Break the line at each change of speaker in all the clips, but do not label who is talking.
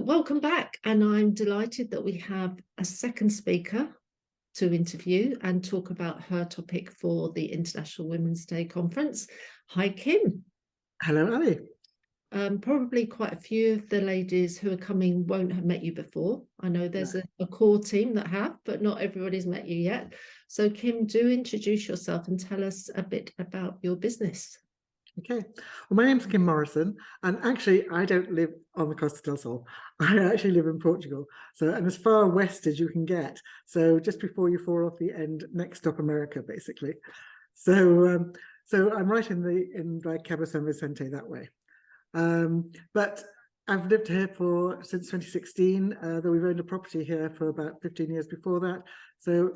welcome back, and I'm delighted that we have a second speaker to interview and talk about her topic for the International Women's Day Conference. Hi, Kim.
Hello, Ali.
Probably quite a few of the ladies who are coming won't have met you before. I know there's a core team that have, but not everybody's met you yet. So, Kim, do introduce yourself and tell us a bit about your business.
Okay, well, my name's Kim Morrison, and actually I don't live on the Costa del Sol. I actually live in Portugal, and as far west as you can get, so just before you fall off the end, next stop America, basically. So I'm right in like Cabo San Vicente that way. But I've lived here since 2016, though we've owned a property here for about 15 years before that. So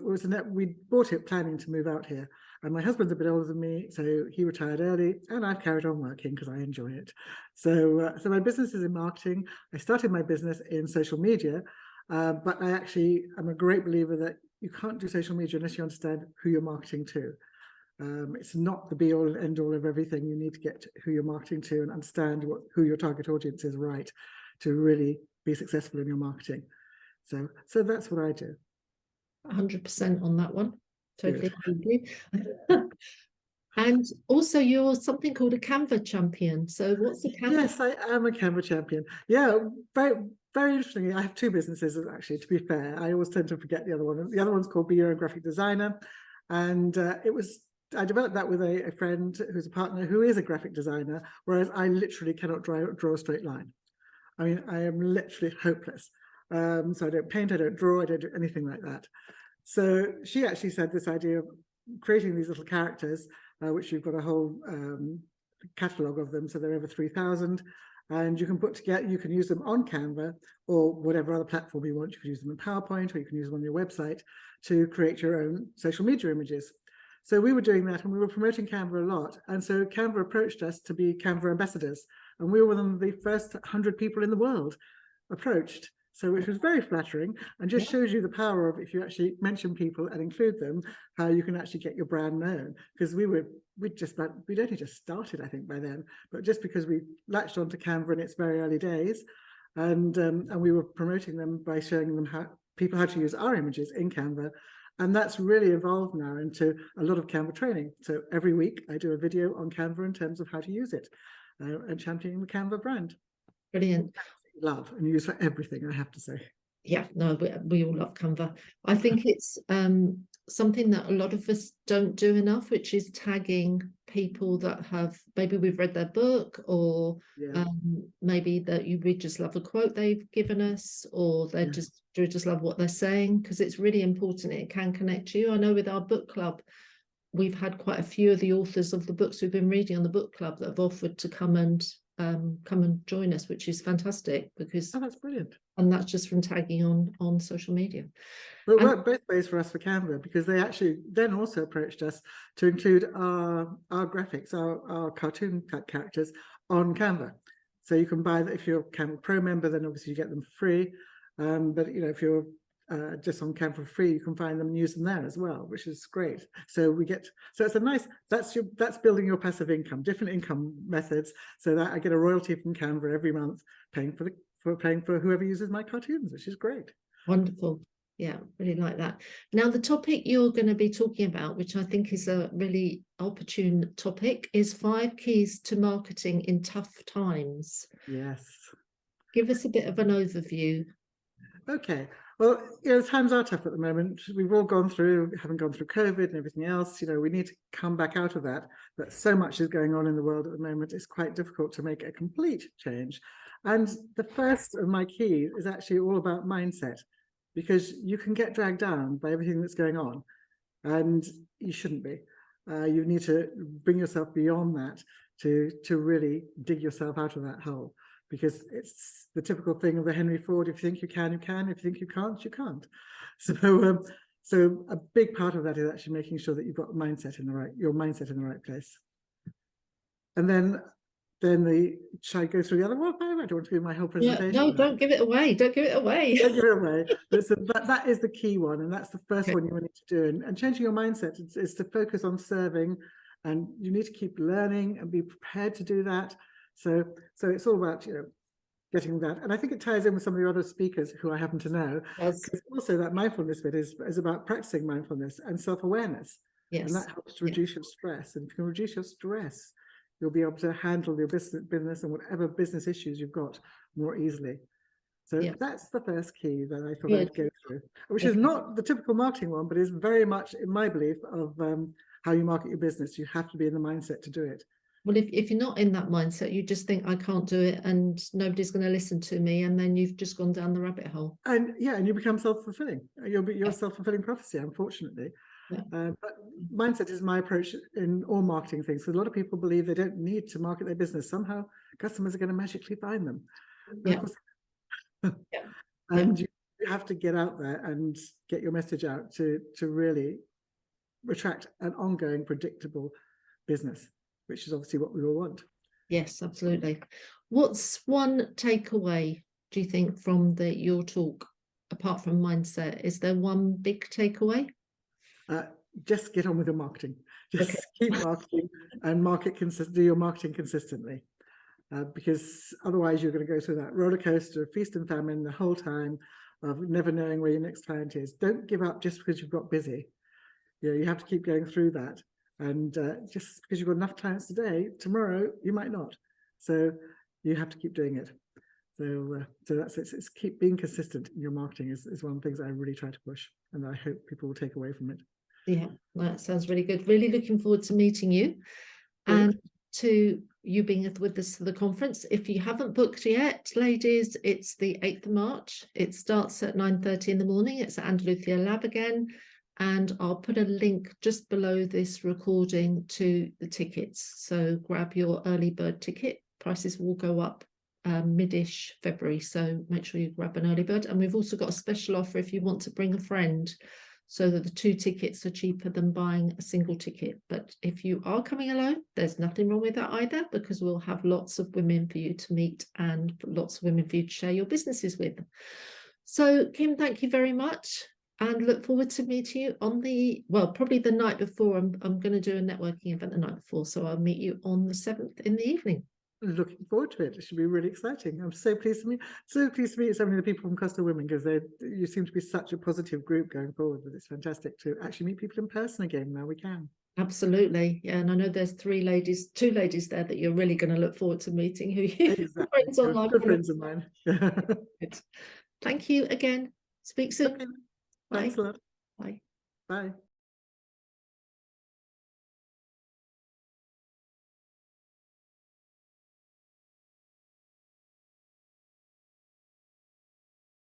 we bought it planning to move out here. And my husband's a bit older than me, so he retired early, and I've carried on working because I enjoy it. So my business is in marketing. I started my business in social media, but I'm a great believer that you can't do social media unless you understand who you're marketing to. It's not the be-all and end-all of everything. You need to get who you're marketing to and understand who your target audience is, right, to really be successful in your marketing. So that's what I do.
100% on that one. Totally agree with you. And also, you're something called a Canva champion. So what's the Canva?
Yes, I am a Canva champion. Yeah, very, very interestingly, I have two businesses, actually, to be fair. I always tend to forget the other one. The other one's called Be Your Own Graphic Designer. And I developed that with a friend who's a partner who is a graphic designer, whereas I literally cannot draw a straight line. I mean, I am literally hopeless. So I don't paint, I don't draw, I don't do anything like that. So she actually said this idea of creating these little characters, which you've got a whole catalogue of them, so they're over 3,000, and you can put together, you can use them on Canva or whatever other platform you want. You can use them in PowerPoint, or you can use them on your website to create your own social media images. So we were doing that, and we were promoting Canva a lot. And so Canva approached us to be Canva ambassadors, and we were one of the first 100 people in the world approached. So which was very flattering, and just shows you the power of, if you actually mention people and include them, how you can actually get your brand known. Because we'd only just started, I think, by then, but just because we latched onto Canva in its very early days, and we were promoting them by showing them how to use our images in Canva. And that's really evolved now into a lot of Canva training. So every week I do a video on Canva in terms of how to use it, and championing the Canva brand.
Brilliant.
Love and use for everything, I have to say.
Yeah, no, we all love Canva. I think it's something that a lot of us don't do enough, which is tagging people that maybe we've read their book, or maybe that we just love a quote they've given us, or we just love what they're saying, because it's really important. It can connect you. I know with our book club, we've had quite a few of the authors of the books we've been reading on the book club that have offered to come and join us, which is fantastic, because
that's brilliant.
And that's just from tagging on social media.
Well, it worked both ways for us for Canva, because they actually then also approached us to include our graphics, our cartoon characters on Canva. So you can buy that. If you're a Canva Pro member, then obviously you get them for free. But if you're just on Canva for free, you can find them and use them there as well, which is great. So it's a nice, that's building your passive income, different income methods, so that I get a royalty from Canva every month, paying for whoever uses my cartoons, which is great.
Wonderful. Yeah, really like that. Now, the topic you're going to be talking about, which I think is a really opportune topic, is 5 keys to marketing in tough times.
Yes.
Give us a bit of an overview.
Okay. Well, times are tough at the moment. We've all haven't gone through COVID and everything else. We need to come back out of that. But so much is going on in the world at the moment. It's quite difficult to make a complete change. And the first of my keys is actually all about mindset, because you can get dragged down by everything that's going on, and you shouldn't be. You need to bring yourself beyond that to really dig yourself out of that hole. Because it's the typical thing of the Henry Ford: if you think you can, you can. If you think you can't, you can't. So a big part of that is actually making sure that you've got your mindset in the right place. And then should I go through the other one? I don't want to do my whole presentation.
No, don't give it away. Don't give it away.
Don't give it away. But that is the key one, and that's the first one you need to do. And changing your mindset is to focus on serving, and you need to keep learning and be prepared to do that. So it's all about getting that. And I think it ties in with some of the other speakers who I happen to know.
Yes.
Because also that mindfulness bit is about practicing mindfulness and self-awareness.
Yes.
And that helps to reduce your stress. And if you can reduce your stress, you'll be able to handle your business and whatever business issues you've got more easily. So that's the first key that I thought I'd go through, which is not the typical marketing one, but is very much, in my belief, of how you market your business. You have to be in the mindset to do it.
Well, if you're not in that mindset, you just think, I can't do it and nobody's going to listen to me. And then you've just gone down the rabbit hole. And
and you become self-fulfilling. You're self-fulfilling prophecy, unfortunately. But mindset is my approach in all marketing things. So a lot of people believe they don't need to market their business. Somehow customers are going to magically find them. And you have to get out there and get your message out to really attract an ongoing, predictable business, which is obviously what we all want. Yes, absolutely. What's one takeaway, do you think, from your talk, apart from mindset? Is there one big takeaway? Just get on with your marketing. Just keep marketing and do your marketing consistently. Because otherwise you're going to go through that roller coaster of feast and famine the whole time, of never knowing where your next client is. Don't give up just because you've got busy. You have to keep going through that. And just because you've got enough clients today, tomorrow you might not. So you have to keep doing it. So that's it. It's keep being consistent in your marketing is one of the things I really try to push, and I hope people will take away from it. Yeah, that sounds really good. Really looking forward to meeting you and to you being with us for the conference. If you haven't booked yet, ladies, it's the 8th of March. It starts at 9:30 in the morning. It's at Andalucia Lab again. And I'll put a link just below this recording to the tickets. So grab your early bird ticket. Prices will go up mid-ish February. So make sure you grab an early bird. And we've also got a special offer if you want to bring a friend, so that the 2 tickets are cheaper than buying a single ticket. But if you are coming alone, there's nothing wrong with that either, because we'll have lots of women for you to meet and lots of women for you to share your businesses with. So Kim, thank you very much. And look forward to meeting you on probably the night before. I'm going to do a networking event the night before. So I'll meet you on the 7th in the evening. Looking forward to it. It should be really exciting. I'm so pleased to meet so many of the people from Coastal Women, because you seem to be such a positive group going forward. But it's fantastic to actually meet people in person again. Now we can. Absolutely. Yeah. And I know there's 2 ladies there that you're really going to look forward to meeting, who you friends online. Good friends of mine. Thank you again. Speak soon. Okay. Thanks a lot. Bye. Bye.